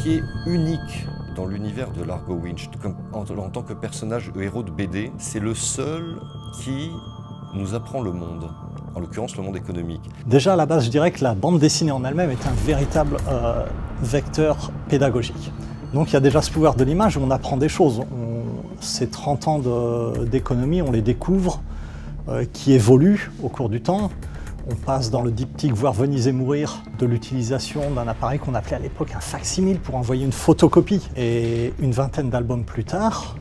qui est unique dans l'univers de Largo Winch, en tant que personnage héros de BD, c'est le seul qui nous apprend le monde, en l'occurrence le monde économique. Déjà à la base, je dirais que la bande dessinée en elle-même est un véritable vecteur pédagogique. Donc il y a déjà ce pouvoir de l'image où on apprend des choses. Ces 30 ans d'économie, on les découvre, qui évoluent au cours du temps. On passe dans le diptyque Voir Venise et mourir de l'utilisation d'un appareil qu'on appelait à l'époque un facsimile pour envoyer une photocopie. Et une vingtaine d'albums plus tard,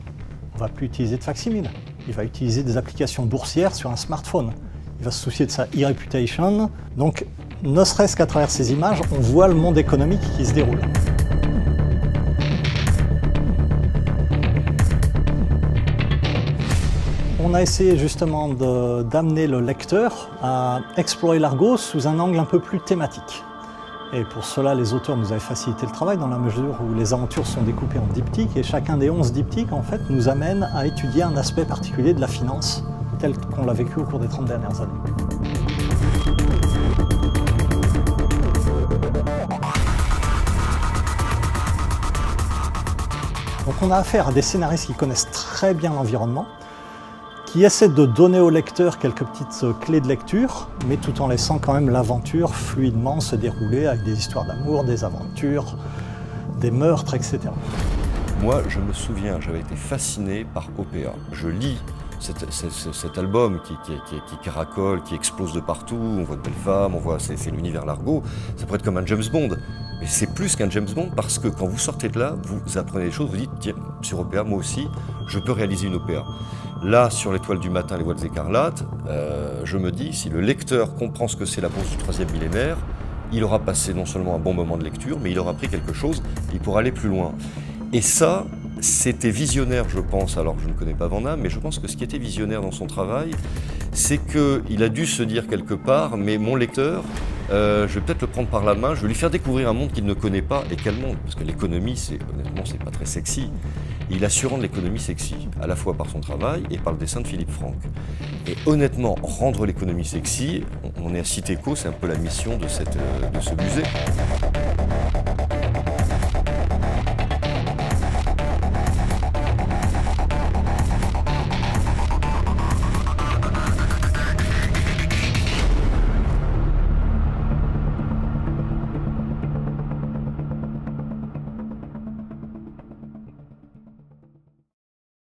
on ne va plus utiliser de facsimile. Il va utiliser des applications boursières sur un smartphone. Il va se soucier de sa e-reputation. Donc, ne serait-ce qu'à travers ces images, on voit le monde économique qui se déroule. On a essayé justement d'amener le lecteur à explorer Largo sous un angle un peu plus thématique. Et pour cela, les auteurs nous avaient facilité le travail dans la mesure où les aventures sont découpées en diptyques et chacun des 11 diptyques en fait, nous amène à étudier un aspect particulier de la finance tel qu'on l'a vécu au cours des 30 dernières années. Donc on a affaire à des scénaristes qui connaissent très bien l'environnement, qui essaie de donner au lecteur quelques petites clés de lecture, mais tout en laissant quand même l'aventure fluidement se dérouler avec des histoires d'amour, des aventures, des meurtres, etc. Moi, je me souviens, j'avais été fasciné par OPA. Je lis cet album qui caracole, qui explose de partout, on voit de belles femmes, on voit, c'est l'univers Largo, ça pourrait être comme un James Bond. Mais c'est plus qu'un James Bond parce que quand vous sortez de là, vous apprenez des choses, vous dites, tiens, sur OPA, moi aussi, je peux réaliser une OPA. Là, sur l'Étoile du matin, les voiles écarlates, je me dis, si le lecteur comprend ce que c'est la bourse du 3e millénaire, il aura passé non seulement un bon moment de lecture, mais il aura appris quelque chose, il pourra aller plus loin. Et ça, c'était visionnaire, je pense, alors je ne connais pas Van Damme, mais je pense que ce qui était visionnaire dans son travail, c'est qu'il a dû se dire quelque part, mais mon lecteur, je vais peut-être le prendre par la main, je vais lui faire découvrir un monde qu'il ne connaît pas, et quel monde? Parce que l'économie, honnêtement, c'est pas très sexy. Et il a su rendre l'économie sexy, à la fois par son travail et par le dessin de Philippe Franck. Et honnêtement, rendre l'économie sexy, on est à Citéco, c'est un peu la mission de ce musée.